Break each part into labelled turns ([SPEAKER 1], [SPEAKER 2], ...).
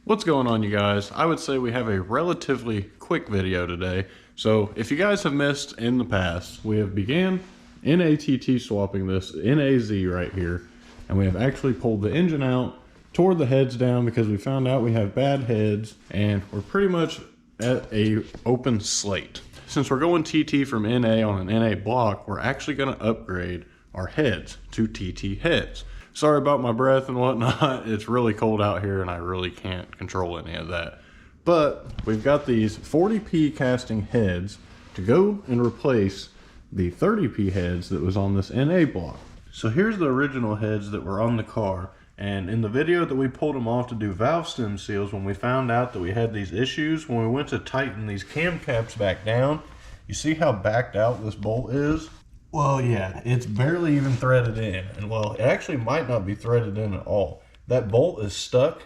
[SPEAKER 1] What's going on, you guys? I would say we have a relatively quick video today. So if you guys have missed in the past, we have began NATT swapping this NAZ right here, and we have actually pulled the engine out, tore the heads down because we found out we have bad heads, and we're pretty much at a open slate. Since we're going TT from NA on an NA block, we're actually going to upgrade our heads to TT heads. Sorry about my breath and whatnot. It's really cold out here and I really can't control any of that. But we've got these 40p casting heads to go and replace the 30p heads that was on this NA block. So here's the original heads that were on the car. And in the video that we pulled them off to do valve stem seals, when we found out that we had these issues, when we went to tighten these cam caps back down, you see how backed out this bolt is? Well, yeah, it's barely even threaded in. And well, it actually might not be threaded in at all. That bolt is stuck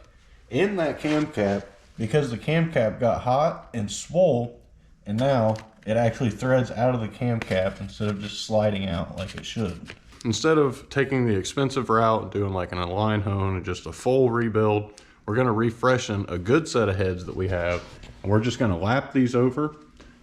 [SPEAKER 1] in that cam cap because the cam cap got hot and swole, and now it actually threads out of the cam cap instead of just sliding out like it should. Instead of taking the expensive route, doing like an align hone and just a full rebuild, we're gonna refreshen a good set of heads that we have, and we're just gonna lap these over,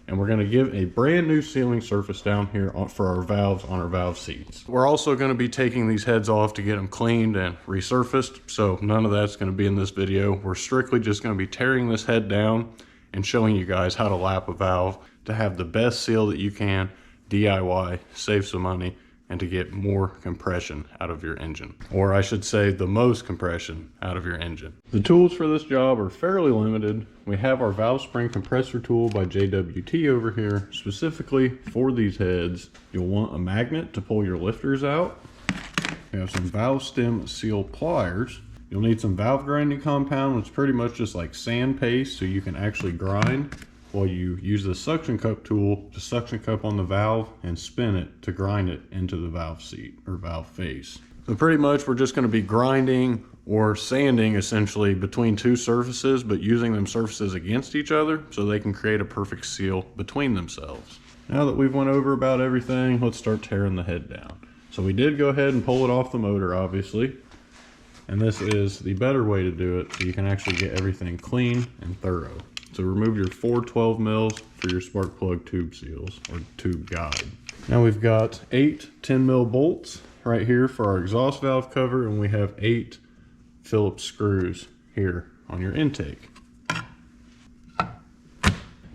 [SPEAKER 1] and we're gonna give a brand new sealing surface down here for our valves on our valve seats. We're also gonna be taking these heads off to get them cleaned and resurfaced, so none of that's gonna be in this video. We're strictly just gonna be tearing this head down and showing you guys how to lap a valve to have the best seal that you can, DIY, save some money, and to get more compression out of your engine. Or I should say the most compression out of your engine. The tools for this job are fairly limited. We have our valve spring compressor tool by JWT over here. Specifically for these heads, you'll want a magnet to pull your lifters out. We have some valve stem seal pliers. You'll need some valve grinding compound, which is pretty much just like sand paste, so you can actually grind while you use the suction cup tool to suction cup on the valve and spin it to grind it into the valve seat or valve face. So pretty much we're just going to be grinding or sanding essentially between two surfaces, but using them surfaces against each other so they can create a perfect seal between themselves. Now that we've went over about everything, let's start tearing the head down. So we did go ahead and pull it off the motor, obviously, and this is the better way to do it so you can actually get everything clean and thorough. So remove your 4 12 mils for your spark plug tube seals or tube guide. Now we've got 8 10 mil bolts right here for our exhaust valve cover, and we have 8 Phillips screws here on your intake.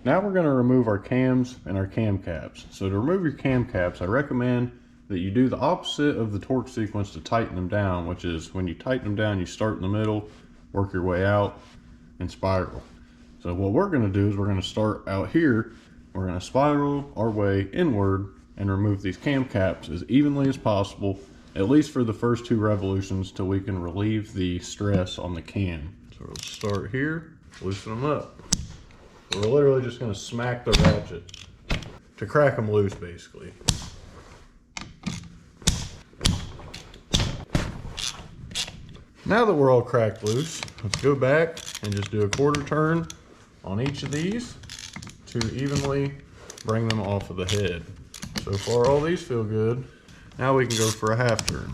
[SPEAKER 1] Now we're going to remove our cams and our cam caps. So to remove your cam caps, I recommend that you do the opposite of the torque sequence to tighten them down, which is when you tighten them down, you start in the middle, work your way out, and spiral. So what we're going to do is we're going to start out here, we're going to spiral our way inward and remove these cam caps as evenly as possible, at least for the first 2 revolutions, till we can relieve the stress on the cam. So we'll start here, loosen them up. We're literally just going to smack the ratchet to crack them loose basically. Now that we're all cracked loose, let's go back and just do a quarter turn on each of these to evenly bring them off of the head. So far all these feel good. Now we can go for a half turn.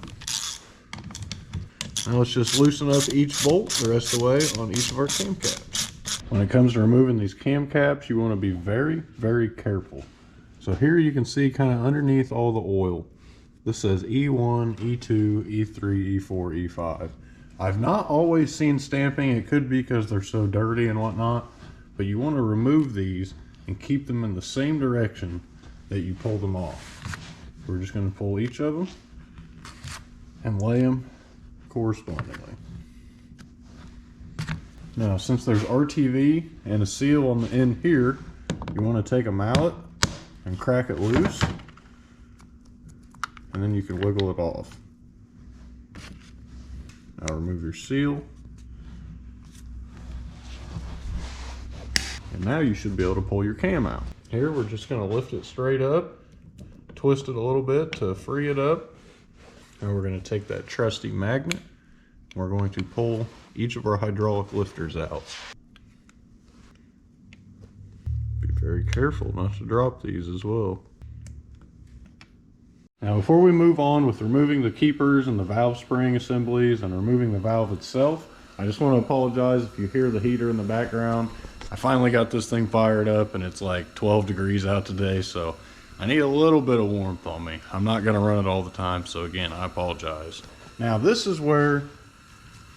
[SPEAKER 1] Now let's just loosen up each bolt the rest of the way on each of our cam caps. When it comes to removing these cam caps, you want to be very, very careful. So here you can see kind of underneath all the oil, this says E1, E2, E3, E4, E5. I've not always seen stamping. It could be because they're so dirty and whatnot, but you want to remove these and keep them in the same direction that you pull them off. We're just going to pull each of them and lay them correspondingly. Now, since there's RTV and a seal on the end here, you want to take a mallet and crack it loose, and then you can wiggle it off. Now remove your seal. And now you should be able to pull your cam out. Here we're just going to lift it straight up, twist it a little bit to free it up, and we're going to take that trusty magnet. We're going to pull each of our hydraulic lifters out. Be very careful not to drop these as well. Now before we move on with removing the keepers and the valve spring assemblies and removing the valve itself, I just want to apologize if you hear the heater in the background. I finally got this thing fired up and it's like 12 degrees out today, so I need a little bit of warmth on me. I'm not going to run it all the time, so again, I apologize. Now this is where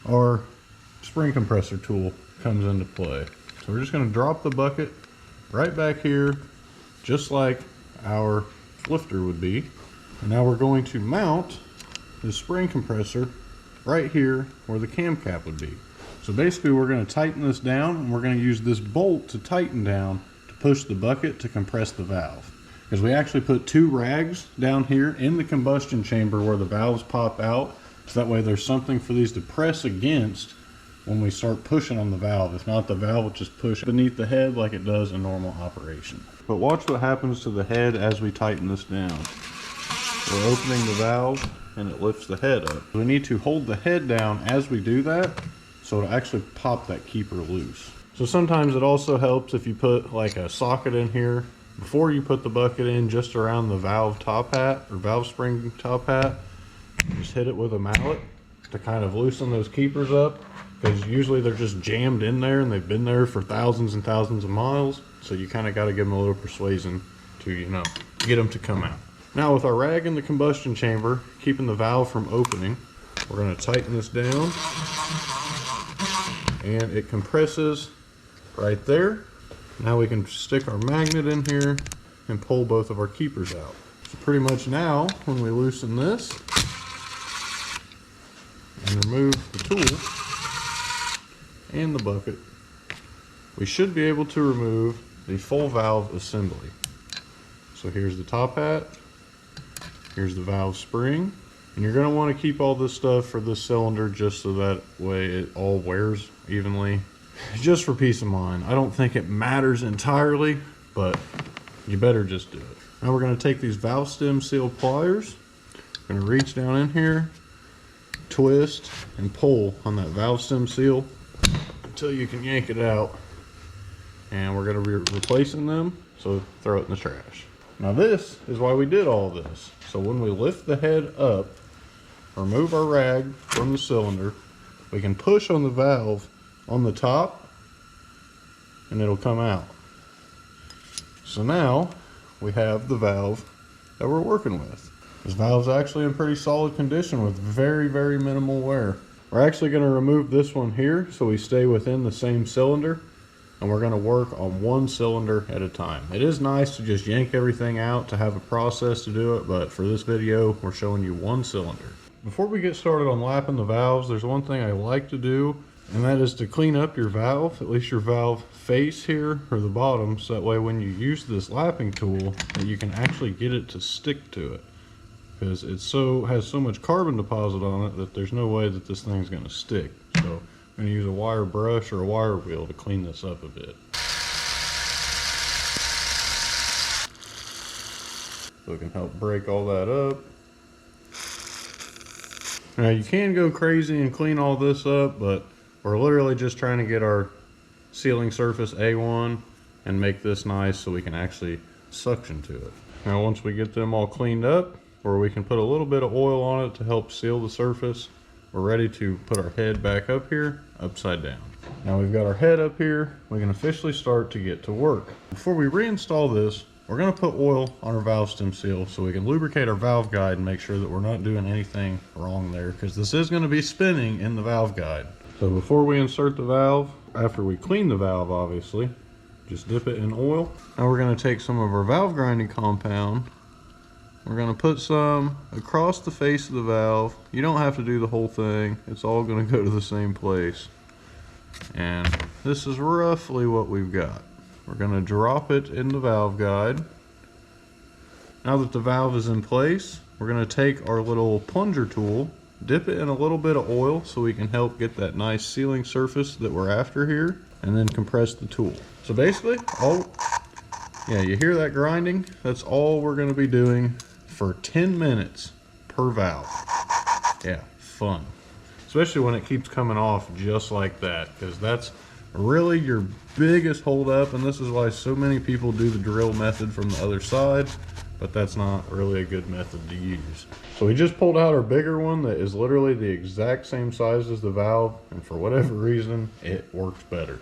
[SPEAKER 1] our spring compressor tool comes into play. So we're just going to drop the bucket right back here, just like our lifter would be. And now we're going to mount the spring compressor right here where the cam cap would be. So basically we're going to tighten this down, and we're going to use this bolt to tighten down to push the bucket to compress the valve. Because we actually put 2 rags down here in the combustion chamber where the valves pop out, so that way there's something for these to press against when we start pushing on the valve. If not, the valve will just push beneath the head like it does in normal operation. But watch what happens to the head as we tighten this down. We're opening the valve and it lifts the head up. We need to hold the head down as we do that, so it'll actually pop that keeper loose. So sometimes it also helps if you put like a socket in here before you put the bucket in, just around the valve top hat or valve spring top hat. Just hit it with a mallet to kind of loosen those keepers up, because usually they're just jammed in there and they've been there for thousands and thousands of miles. So you kind of got to give them a little persuasion to, you know, get them to come out. Now with our rag in the combustion chamber, keeping the valve from opening, we're going to tighten this down, and it compresses right there. Now we can stick our magnet in here and pull both of our keepers out. So pretty much now, when we loosen this and remove the tool and the bucket, we should be able to remove the full valve assembly. So here's the top hat, here's the valve spring, and you're going to want to keep all this stuff for this cylinder just so that way it all wears evenly. Just for peace of mind. I don't think it matters entirely, but you better just do it. Now we're going to take these valve stem seal pliers, we're going to reach down in here, twist and pull on that valve stem seal until you can yank it out, and we're going to be replacing them, so throw it in the trash. Now this is why we did all this. So when we lift the head up, remove our rag from the cylinder, we can push on the valve on the top and it'll come out. So now we have the valve that we're working with. This valve's actually in pretty solid condition with very, very minimal wear. We're actually going to remove this one here so we stay within the same cylinder, and we're going to work on one cylinder at a time. It is nice to just yank everything out to have a process to do it, but for this video we're showing you one cylinder. Before we get started on lapping the valves, there's one thing I like to do, and that is to clean up your valve, at least your valve face here or the bottom, so that way when you use this lapping tool that you can actually get it to stick to it, because it has so much carbon deposit on it that there's no way that this thing's going to stick. So I'm going to use a wire brush or a wire wheel to clean this up a bit. So it can help break all that up. Now you can go crazy and clean all this up, but we're literally just trying to get our sealing surface A1 and make this nice so we can actually suction to it. Now once we get them all cleaned up, or we can put a little bit of oil on it to help seal the surface, we're ready to put our head back up here, upside down. Now we've got our head up here, we can officially start to get to work. Before we reinstall this, we're going to put oil on our valve stem seal so we can lubricate our valve guide and make sure that we're not doing anything wrong there, because this is going to be spinning in the valve guide. So before we insert the valve, after we clean the valve obviously, just dip it in oil. Now we're going to take some of our valve grinding compound. We're going to put some across the face of the valve. You don't have to do the whole thing. It's all going to go to the same place. And this is roughly what we've got. We're going to drop it in the valve guide. Now that the valve is in place, we're going to take our little plunger tool, dip it in a little bit of oil so we can help get that nice sealing surface that we're after here, and then compress the tool. So basically, you hear that grinding? That's all we're going to be doing for 10 minutes per valve. Yeah, fun. Especially when it keeps coming off just like that, because that's really your biggest hold up, and this is why so many people do the drill method from the other side, but that's not really a good method to use. So we just pulled out our bigger one that is literally the exact same size as the valve, and for whatever reason, it works better.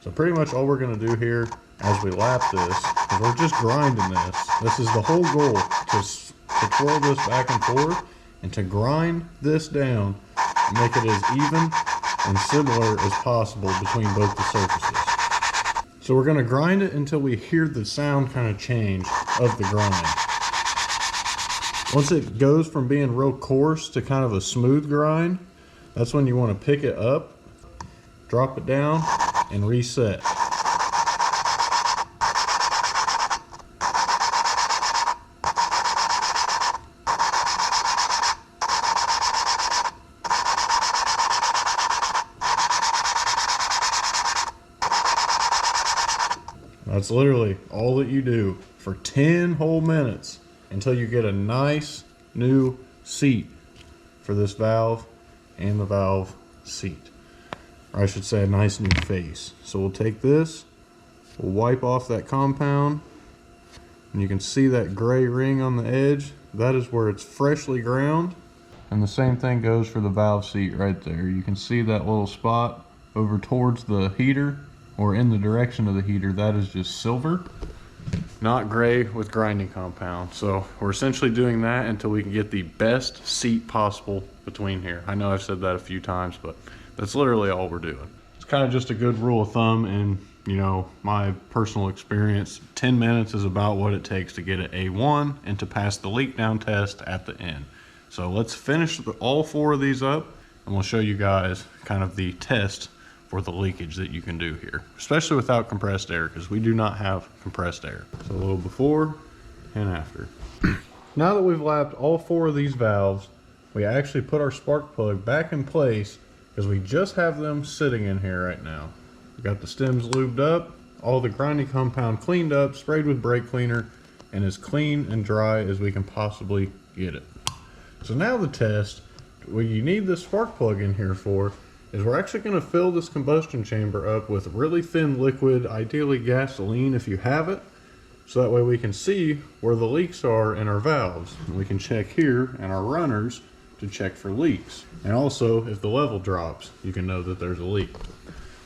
[SPEAKER 1] So pretty much all we're gonna do here as we lap this is we're just grinding this. This is the whole goal, to twirl this back and forth and to grind this down and make it as even and similar as possible between both the surfaces. So we're going to grind it until we hear the sound kind of change of the grind. Once it goes from being real coarse to kind of a smooth grind, that's when you want to pick it up, drop it down, and reset. That's literally all that you do for 10 whole minutes until you get a nice new seat for this valve and the valve seat. Or I should say a nice new face. So we'll take this, we'll wipe off that compound, and you can see that gray ring on the edge. That is where it's freshly ground. And the same thing goes for the valve seat right there. You can see that little spot over towards the heater, or in the direction of the heater. That is just silver, not gray with grinding compound. So we're essentially doing that until we can get the best seat possible between here. I know I've said that a few times, but that's literally all we're doing. It's kind of just a good rule of thumb, and you know, my personal experience, 10 minutes is about what it takes to get it A1 and to pass the leak down test at the end. So let's finish all 4 of these up, and we'll show you guys kind of the test for the leakage that you can do here, especially without compressed air, because we do not have compressed air. So a little before and after. Now that we've lapped all 4 of these valves, we actually put our spark plug back in place because we just have them sitting in here right now. We got the stems lubed up, all the grinding compound cleaned up, sprayed with brake cleaner, and as clean and dry as we can possibly get it. So now the test, what you need this spark plug in here for, is we're actually going to fill this combustion chamber up with really thin liquid, ideally gasoline if you have it, so that way we can see where the leaks are in our valves. And we can check here in our runners to check for leaks. And also, if the level drops, you can know that there's a leak.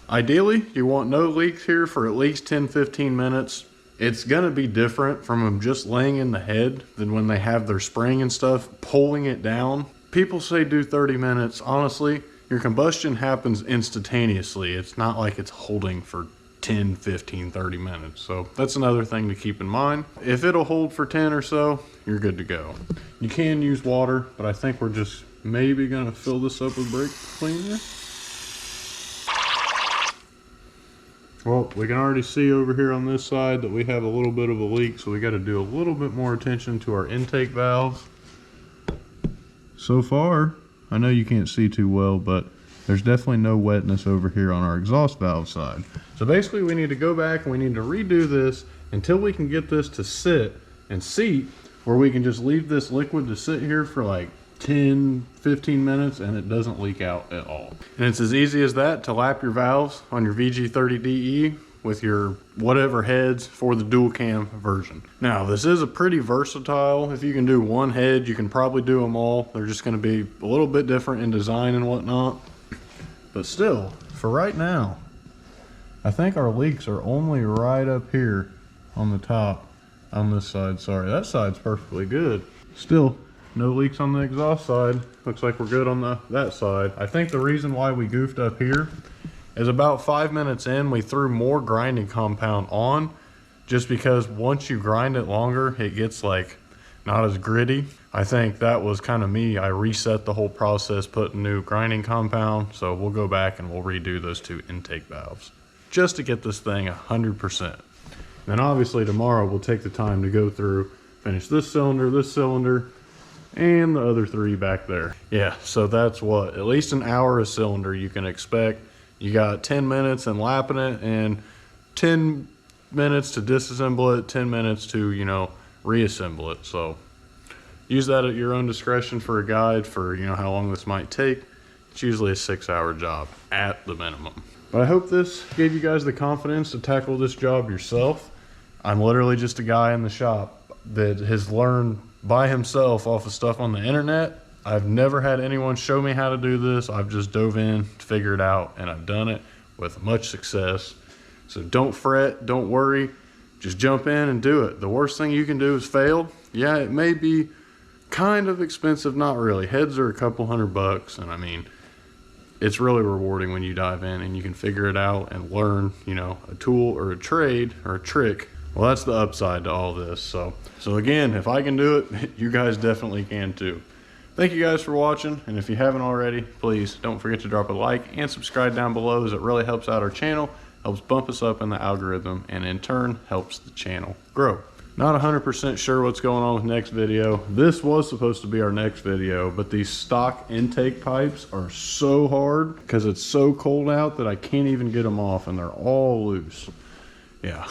[SPEAKER 1] Ideally, you want no leaks here for at least 10-15 minutes. It's going to be different from them just laying in the head than when they have their spring and stuff, pulling it down. People say do 30 minutes. Honestly, your combustion happens instantaneously. It's not like it's holding for 10, 15, 30 minutes. So that's another thing to keep in mind. If it'll hold for 10 or so, you're good to go. You can use water, but I think we're just maybe gonna fill this up with brake cleaner. Well, we can already see over here on this side that we have a little bit of a leak, so we got to do a little bit more attention to our intake valves. So far, I know you can't see too well, but there's definitely no wetness over here on our exhaust valve side. So basically we need to go back and we need to redo this until we can get this to sit and seat, where we can just leave this liquid to sit here for like 10-15 minutes and it doesn't leak out at all. And it's as easy as that to lap your valves on your VG30DE with your whatever heads for the dual cam version. Now this is a pretty versatile. If you can do one head, you can probably do them all. They're just going to be a little bit different in design and whatnot, but still, for right now, I think our leaks are only right up here on the top on this side. Sorry, that side's perfectly good. Still no leaks on the exhaust side. Looks like we're good on that side. I think the reason why we goofed up here is about 5 minutes in, we threw more grinding compound on, just because once you grind it longer, it gets like not as gritty. I think that was kind of me. I reset the whole process, put new grinding compound. So we'll go back and we'll redo those 2 intake valves just to get this thing 100%. Then obviously tomorrow we'll take the time to go through, finish this cylinder, and the other 3 back there. Yeah, so that's what, at least an hour a cylinder you can expect. You got 10 minutes in lapping it and 10 minutes to disassemble it, 10 minutes to, you know, reassemble it. So use that at your own discretion for a guide for, you know, how long this might take. It's usually a 6-hour job at the minimum. But I hope this gave you guys the confidence to tackle this job yourself. I'm literally just a guy in the shop. that has learned by himself off of stuff on the internet. I've never had anyone show me how to do this. I've just dove in, figured it out, and I've done it with much success. So don't fret, don't worry, just jump in and do it. The worst thing you can do is fail. Yeah, it may be kind of expensive, not really. Heads are a couple $100, and I mean, it's really rewarding when you dive in and you can figure it out and learn, you know, a tool or a trade or a trick. Well, that's the upside to all this. So again, if I can do it, you guys definitely can too. Thank you guys for watching, and if you haven't already, please don't forget to drop a like and subscribe down below, as it really helps out our channel, helps bump us up in the algorithm, and in turn helps the channel grow. Not 100% sure what's going on with next video. This was supposed to be our next video, but these stock intake pipes are so hard because it's so cold out that I can't even get them off, and they're all loose. Yeah,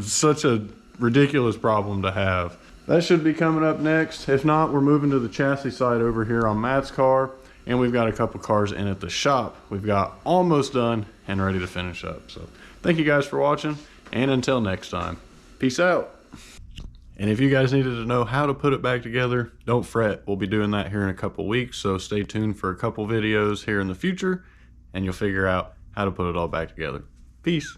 [SPEAKER 1] such a ridiculous problem to have. That should be coming up next. If not, we're moving to the chassis side over here on Matt's car, and we've got a couple cars in at the shop. We've got almost done and ready to finish up. So thank you guys for watching, and until next time, peace out. And if you guys needed to know how to put it back together, don't fret. We'll be doing that here in a couple weeks, so stay tuned for a couple videos here in the future, and you'll figure out how to put it all back together. Peace.